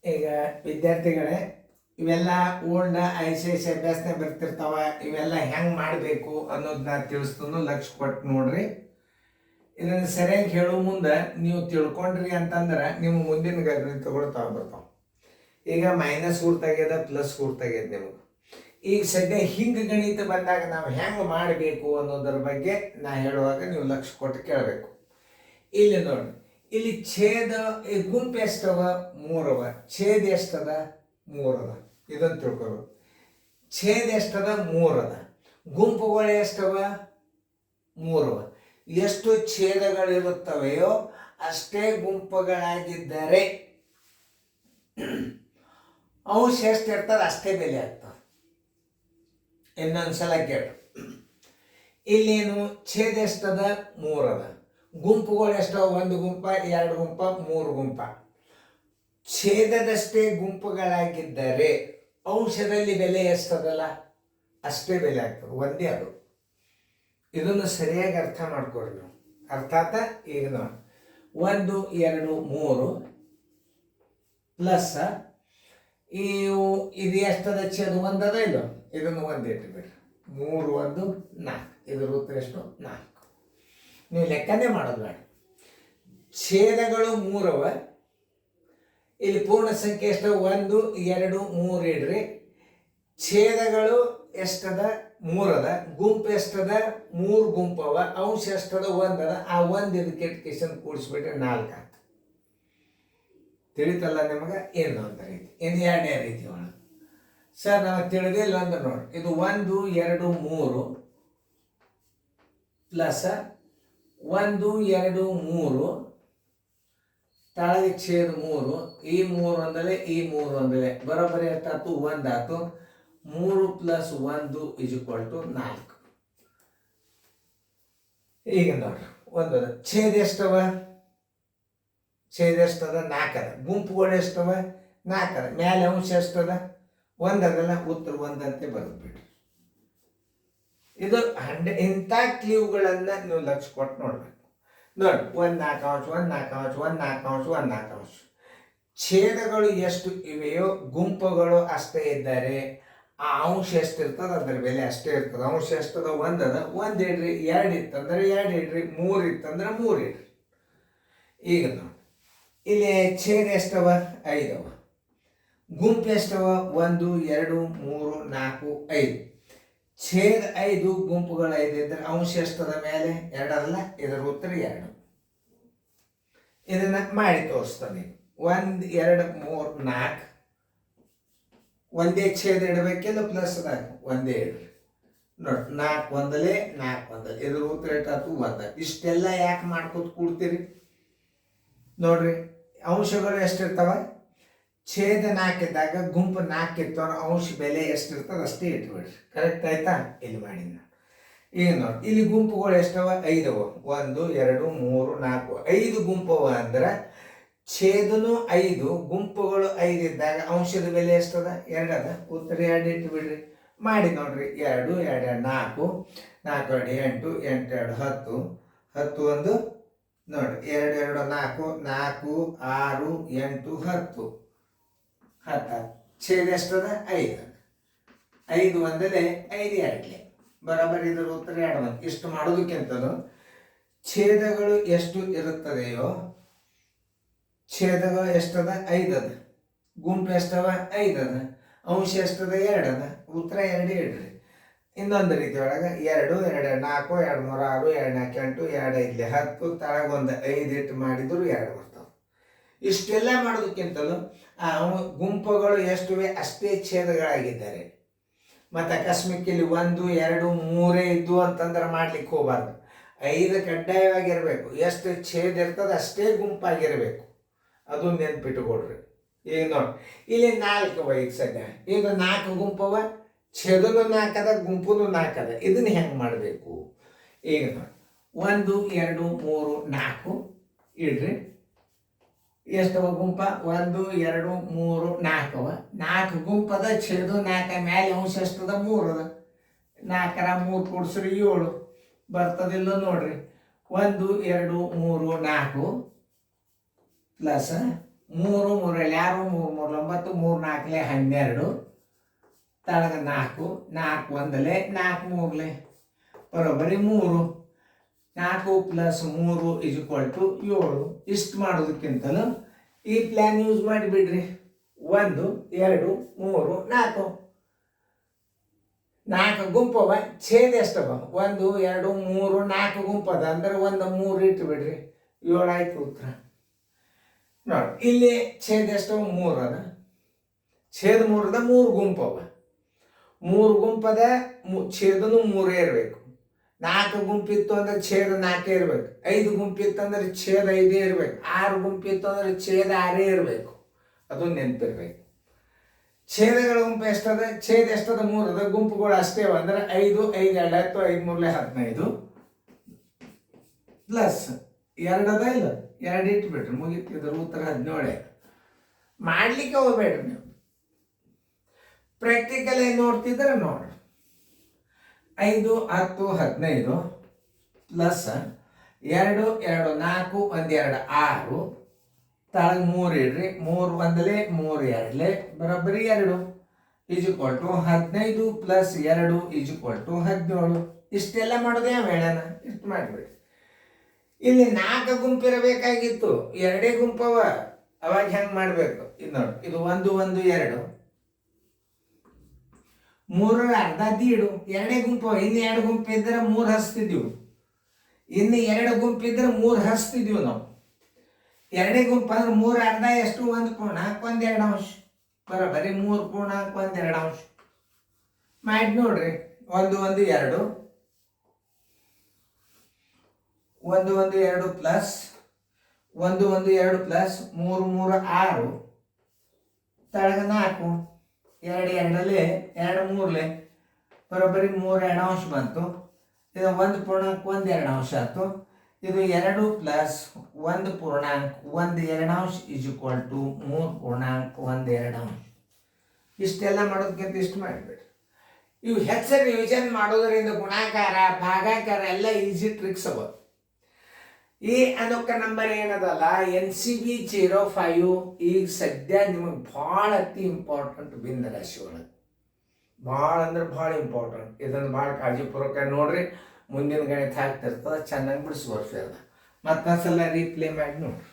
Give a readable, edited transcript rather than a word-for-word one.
ಈಗ ವಿದ್ಯಾರ್ಥಿಗಳೇ, ಇವೆಲ್ಲ ಓಲ್ಡ್ ICSE ಅಭ್ಯಾಸನೆ ಬರ್ತಿರ್ತಾವ. ಇವೆಲ್ಲ ಹೆಂಗೆ ಮಾಡಬೇಕು ಅನ್ನೋದನ್ನ ತಿಳಿಸ್ತಾನು. ಲಕ್ಷ ಕೊಟ್ಟು ನೋಡ್ರಿ. ಇದನ್ನು ಸರಿಯಾಗಿ ಹೇಳೋ ಮುಂದೆ ನೀವು ತಿಳ್ಕೊಂಡ್ರಿ ಅಂತಂದ್ರೆ ನಿಮ್ಮ ಮುಂದಿನ ಗಣಿತಗಳು ತಗೊಬರ್ತಾವ. ಈಗ ಮೈನಸ್ ಊರ್ ತೆಗ್ಯದ, ಪ್ಲಸ್ ಊರ್ ತೆಗ್ಯದ ನಿಮಗೆ. ಈಗ ಸದ್ಯ ಹಿಂಗೆ ಗಣಿತ ಬಂದಾಗ ನಾವು ಹೆಂಗೆ ಮಾಡಬೇಕು ಅನ್ನೋದ್ರ ಬಗ್ಗೆ ನಾ ಹೇಳುವಾಗ ನೀವು ಲಕ್ಷ ಕೊಟ್ಟು ಕೇಳಬೇಕು. ಇಲ್ಲಿ ನೋಡಿ, ಇಲ್ಲಿ ಛೇದ ಗುಂಪು ಎಷ್ಟವ? 3 ಅವ. ಛೇದ ಎಷ್ಟದ? 3 ಅದ. ಇದನ್ನು ತಿಳ್ಕೊಬೇಕು. ಛೇದ ಎಷ್ಟದ? 3 ಅದ. ಗುಂಪುಗಳು ಎಷ್ಟವ? 3 ಅವ. ಎಷ್ಟು ಛೇದಗಳಿರುತ್ತವೆಯೋ ಅಷ್ಟೇ ಗುಂಪುಗಳಾಗಿದ್ದರೆ ಅಂಶ ಎಷ್ಟು ಇರ್ತದೆ ಅಷ್ಟೇ ಬೆಲೆ ಆಗ್ತದೆ. ಇನ್ನೊಂದ್ಸಲ ಕೇಳು. ಇಲ್ಲೇನು ಛೇದ ಎಷ್ಟದ? 3 ಅದ. ಗುಂಪುಗಳು ಎಷ್ಟವ? 1 ಗುಂಪ, 2 ಗುಂಪ, 3 ಗುಂಪ. ಛೇದದಷ್ಟೇ ಗುಂಪುಗಳಾಗಿದ್ದರೆ ಅಂಶದಲ್ಲಿ ಬೆಲೆ ಎಷ್ಟದಲ್ಲ ಅಷ್ಟೇ ಬೆಲೆ ಆಗ್ತದೆ. ಒಂದೇ ಅದು. ಇದನ್ನು ಸರಿಯಾಗಿ ಅರ್ಥ ಮಾಡ್ಕೊಡ್ರಿ ನೀವು. ಅರ್ಥಾತ್ ಈಗ ನೋಡಿ, 1 2 3 ಪ್ಲಸ್ ಇದು ಎಷ್ಟದ? ಛೇದ 1 ಅದ ಇಲ್ಲ? ಇದನ್ನು 1 ಇಟ್ಬಿಡ್ರಿ. 3 1 4. ಇದ್ರ ಉತ್ತರ ಎಷ್ಟು? 4. ನೀವು ಲೆಕ್ಕನೇ ಮಾಡೋದು ಬೇಡ. ಛೇದಗಳು 3 ಅವ. ಇಲ್ಲಿ ಪೂರ್ಣ ಸಂಖ್ಯೆ ಎಷ್ಟು? 1 2 3 ಇಡ್ರಿ. ಛೇದಗಳು ಎಷ್ಟದ? 3 ಅದ. ಗುಂಪು ಎಷ್ಟದ? 3 ಗುಂಪವ. ಅಂಶ ಎಷ್ಟದ? 1 ಅದ. ಆ 1 ಇದಕ್ಕೆ ಕಿಶನ್ ಕೂಡಿಸ್ಬಿಟ್ರೆ 4 ಆತ. ತಿಳಿತಲ್ಲ ನಿಮಗೆ? ಇನ್ನೊಂದು ರೀತಿ, ಇನ್ನು ಎರಡನೇ ರೀತಿ ಒಳಗೆ ಸರ್ ನಾವು ತಿಳಿದಿಲ್ಲ ಅಂದ್ರೆ ನೋಡಿ, ಇದು 1 2 3 ಪ್ಲಸ್ 1 2 3 ತಳಗೆ ಛೇದ 3. ಈ 3 ಒಂದಲೆ, ಈ 3 ಒಂದಲೆ, ಬರೋಬ್ಬರಿ ಎಷ್ಟಾಯ್ತು? 1 ಆಯ್ತು. 3 + 1 = 4. ಈಗ ನೋಡ್ರಿ, 1 ಅದ. ಛೇದ ಎಷ್ಟವ? ಛೇದ ಎಷ್ಟದ? 4 ಅದ. ಗುಂಪುಗಳು ಎಷ್ಟವ? 4 ಅದ. ಮೇಲೆ ಅಂಶ ಎಷ್ಟದ? 1 ಅದಲ್ಲ. ಉತ್ತರ 1 ಅಂತೆ ಬರೆದ್ಬಿಡ್ರಿ. ಇದು ಇಂಥ ಕ್ಲೀವ್ಗಳನ್ನು ನೀವು ಲಕ್ಷ ಕೊಟ್ಟು ನೋಡ್ಬೇಕು. ನೋಡಿ, 1 4 ಅಂಶ, 1 4 ಅಂಶ, 1 4 ಅಂಶ, 1 4 ಅಂಶ. ಛೇದಗಳು ಎಷ್ಟು ಇವೆಯೋ ಗುಂಪುಗಳು ಅಷ್ಟೇ ಇದ್ದಾರೆ. ಆ ಅಂಶ ಎಷ್ಟಿರ್ತದೆ ಅದರ ಬೆಲೆ ಅಷ್ಟೇ ಇರ್ತದೆ. ಅಂಶ ಎಷ್ಟದ? 1 ಅದ. 1 ಇಡ್ರಿ. 2 ಇತ್ತಂದ್ರೆ 2 ಇಡ್ರಿ. 3 ಇತ್ತಂದ್ರೆ 3 ಇಡ್ರಿ. ಈಗ ನೋಡಿ, ಇಲ್ಲಿ ಛೇದ ಎಷ್ಟವ? 5 ಅವ. ಗುಂಪು ಎಷ್ಟವ? 1 2 3 4 5. ಛೇದ 5, ಗುಂಪುಗಳು 5 ಇದ್ದರೆ ಅಂಶ ಎಷ್ಟದ? ಮೇಲೆ 2 ಅಲ್ಲ. ಇದರ ಉತ್ತರ 2. ಇದನ್ನ ಮಾಡಿ ತೋರಿಸ್ತಾನೆ. 1 2 3 4. ಒಂದೇ ಛೇದ ಇಡಬೇಕಿಲ್ಲ, ಪ್ಲಸ್ 4 ಒಂದೇ ಇಡ್ರಿ. ನೋಡಿ, 4 ಒಂದಲೇ 4 ಒಂದಲೇ. ಇದ್ರ ಉತ್ತರ ಎಷ್ಟಾಯ್ತು? 1. ಇಷ್ಟೆಲ್ಲ ಯಾಕೆ ಮಾಡ್ಕೊತ ಕೂಡ್ತೀರಿ? ನೋಡ್ರಿ, ಅಂಶಗಳು ಎಷ್ಟಿರ್ತಾವ? ಛೇದ 4 ಇದ್ದಾಗ ಗುಂಪು 4 ಇರ್ತಾವ. ಅಂಶ ಬೆಲೆ ಎಷ್ಟಿರ್ತದೆ ಅಷ್ಟೇ ಇಟ್ಬಿಡ್ರಿ. ಕರೆಕ್ಟ್ ಆಯ್ತಾ? ಇಲ್ಲಿ ಮಾಡಿ ನಾನು ಈಗ ನೋಡಿ, ಇಲ್ಲಿ ಗುಂಪುಗಳು ಎಷ್ಟವ? 5 ಅವ. 1 2 3 4 5 ಗುಂಪವ. ಅಂದ್ರೆ ಛೇದನು 5, ಗುಂಪುಗಳು 5 ಇದ್ದಾಗ ಅಂಶದ ಬೆಲೆ ಎಷ್ಟದ? 2 ಅದ. ಉತ್ತರ 2 ಇಟ್ಬಿಡ್ರಿ. ಮಾಡಿ ನೋಡ್ರಿ. 2 2 4 4 2 8 8 2 10 10 1 ನೋಡಿ, 2 2 4 4 6 8 10 10. ಛೇದ ಎಷ್ಟದ? 5. 5 ಒಂದಲೇ, 5 2 ಬರೋಬ್ಬರಿ. ಇದರ ಉತ್ತರ 2. ಇಷ್ಟು ಮಾಡೋದಕ್ಕಿಂತಲೂ ಛೇದಗಳು ಎಷ್ಟು ಇರುತ್ತದೆಯೋ, ಛೇದಗಳು ಎಷ್ಟದ? 5 ಅದ. ಗುಂಪು ಎಷ್ಟವ? 5 ಅದ. ಅಂಶ ಎಷ್ಟದ? 2 ಅದ. ಉತ್ತರ 2 ಇಡ್ರಿ. ಇನ್ನೊಂದು ರೀತಿ ಒಳಗೆ 2 2 4 2 3 6 2 4 8 2 5 10 ತಳಗೊಂದು 5 ಇಟ್ಟು ಮಾಡಿದ್ರು 2 ಬರ್ತಾವೆ. ಇಷ್ಟೆಲ್ಲ ಮಾಡೋದಕ್ಕಿಂತಲೂ ಗುಂಪುಗಳು ಎಷ್ಟಿವೆ ಅಷ್ಟೇ ಛೇದಗಳಾಗಿದ್ದಾರೆ. ಮತ್ತು ಅಕಸ್ಮಾತ್ ಇಲ್ಲಿ 1 2 3 ಇದ್ದು ಅಂತಂದ್ರೆ ಮಾಡ್ಲಿಕ್ಕೆ ಹೋಗಬಾರ್ದು. 5 ಕಡ್ಡಾಯವಾಗಿರಬೇಕು. ಎಷ್ಟು ಛೇದ ಇರ್ತದೆ ಅಷ್ಟೇ ಗುಂಪಾಗಿರಬೇಕು. ಅದು ನೆನ್ಪಿಟ್ಟುಕೊಡ್ರಿ. ಈಗ ನೋಡಿ, ಇಲ್ಲಿ 4 ಅವ. ಈಗ ಸದ್ಯ ಈಗ 4 ಗುಂಪವ. ಛೇದನು 4 ಅದ, ಗುಂಪುನು 4 ಅದ. ಇದನ್ನ ಹೆಂಗೆ ಮಾಡಬೇಕು? ಈಗ ನೋಡಿ, 1 2 3 4 ಇಡ್ರಿ. ಎಷ್ಟವ ಗುಂಪ? 1 2 3 4 ಅವ. 4 ಗುಂಪದ. ಛೇದ 4 ಮೇಲೆ ಅಂಶ ಎಷ್ಟದ? 3 ಅದ. 4ರ 3 ಕೂಡಿಸ್ರಿ 7 ಬರ್ತದಿಲ್ಲ ನೋಡ್ರಿ. 1 2 3 4 ಪ್ಲಸ್ ಮೂರು ಮೂರಲ್ಲಿ ಯಾರು ಮೂರು ಮೂರು 9 3 4 12 ತಳಗ 4 4 ಒಂದಲೆ 4 ಮೂರಲೆ ಬರೋಬ್ಬರಿ 3 4 + 3 = 7. ಇಷ್ಟು ಮಾಡೋದಕ್ಕಿಂತಲೂ ಈ ಪ್ಲ್ಯಾನ್ ಯೂಸ್ ಮಾಡಿಬಿಡ್ರಿ. 1 2 3 4 4 ಗುಂಪವ, ಛೇದ ಎಷ್ಟವ? 1 2 3 4 ಗುಂಪದ ಅಂದ್ರೆ 1 3 ಇಟ್ಬಿಡ್ರಿ, 7 ಆಯ್ತು ಉತ್ತರ. ನೋಡಿ ಇಲ್ಲಿ ಛೇದ ಎಷ್ಟವ? 3 ಅದ. ಛೇದ 3 3 ಗುಂಪವ. 3 ಗುಂಪದ ಛೇದನು 3 ಇರಬೇಕು. 4 ಗುಂಪಿತ್ತು ಅಂದ್ರೆ ಛೇದ 4 ಇರ್ಬೇಕು. 5 ಗುಂಪಿತ್ತು ಅಂದ್ರೆ ಛೇದ 5 ಇರ್ಬೇಕು. 6 ಗುಂಪಿತ್ತು ಅಂದ್ರೆ ಛೇದ 6 ಇರಬೇಕು. ಅದು ನೆನಪಿರ್ಬೇಕು. ಛೇದಗಳ ಗುಂಪು ಎಷ್ಟದ? ಛೇದ ಎಷ್ಟದ? 3 ಅದ. ಗುಂಪುಗಳು ಅಷ್ಟೇ ಅಂದ್ರೆ 5 5 2 10 5 3 15 ಪ್ಲಸ್ 2 ಅದ ಇಲ್ಲ, 2 ಇಟ್ಬಿಟ್ರಿ ಮುಗಿತು. ಇದ್ರ ಉತ್ತರ 17. ಮಾಡ್ಲಿಕ್ಕೆ ಹೋಗ್ಬೇಡ್ರಿ ನೀವು, ಪ್ರಾಕ್ಟಿಕಲ್ ಆಗಿ ನೋಡ್ತಿದ್ರೆ ನೋಡ್ರಿ. 5 10 15 ಪ್ಲಸ್ 2 2 4 1 2 6 ತಳಗ 3 ಇಡ್ರಿ. 3 ಒಂದಲೆ 3 ಎರಡಲೆ ಬರೋಬ್ಬರಿ 2 = 15 + 2 = 17. ಇಷ್ಟೆಲ್ಲ ಮಾಡೋದೇ ಹೇಳೋಣ. ಇಷ್ಟು ಮಾಡಿಬಿಡಿ. ಇಲ್ಲಿ 4 ಗುಂಪು ಇರಬೇಕಾಗಿತ್ತು, 2 ಗುಂಪವ. ಅವಾಗ ಹೆಂಗೆ ಮಾಡಬೇಕು? ಇದು ನೋಡಿ, ಇದು 1 1 2 3 ಅರ್ಧ ದೀಡು 2 ಗುಂಪು. ಇನ್ನು 2 ಗುಂಪು ಇದ್ದರೆ 3 ಹಚ್ತಿದ್ವು. ಇನ್ನು 2 ಗುಂಪು ಇದ್ರೆ 3 ಹಚ್ತಿದ್ವು ನಾವು. 2 ಗುಂಪು ಅಂದ್ರೆ 3 ಅರ್ಧ ಎಷ್ಟು? 1 ಪೂರ್ಣಾಂಕ 1 2 ಬರೋಬ್ಬರಿ 3 ಪೂರ್ಣಾಂಕ 1 2 ಮಾಡಿ ನೋಡ್ರಿ. 1 1 2 1 1 2 ಪ್ಲಸ್ 1 1 2 ಪ್ಲಸ್ 3 3 6 ತಳಗ 4 2 2ಲೆ 2 3ಲೆ ಬರೋಬ್ಬರಿ 3 2 ಬಂತು. ಇದು 1 ಪೂರ್ಣಾಂಕ 1 2 ಆಯ್ತು. ಇದು 2 ಪ್ಲಸ್ 1 ಪೂರ್ಣಾಂಕ 1 2 = 3 ಪೂರ್ಣಾಂಕ 1 2. ಇಷ್ಟೆಲ್ಲ ಮಾಡೋದಕ್ಕಿಂತ ಇಷ್ಟು ಮಾಡಿಬಿಡ್ರಿ. ಇವು ಹೆಚ್ಚು ರಿವಿಷನ್ ಮಾಡೋದರಿಂದ ಗುಣಾಕಾರ ಭಾಗಾಕಾರ ಎಲ್ಲ ಈಸಿ ಟ್ರಿಕ್ಸ್ ಅವ. ಈ ಅನ್ನೋಕ ನಂಬರ್ ಏನದಲ್ಲ NCB 05 ಈಗ ಸದ್ಯ ನಿಮಗೆ ಭಾಳ ಅತಿ ಇಂಪಾರ್ಟೆಂಟ್ ಭಿನ್ನ ರಾಶಿ ಒಳಗೆ. ಭಾಳ ಅಂದ್ರೆ ಭಾಳ ಇಂಪಾರ್ಟೆಂಟ್. ಇದನ್ನು ಭಾಳ ಕಾಳಜಿಪೂರ್ವಕ ನೋಡ್ರಿ. ಮುಂದಿನ ಗಣಿತ ಹಾಕ್ತಿರ್ತದೆ, ಚೆನ್ನಾಗಿ ಬಿಡಿಸ್ಬೋದು. ಮತ್ತೊಂದ್ಸಲ ರೀಪ್ಲೇ ಮಾಡಿ ನೋಡ್ರಿ.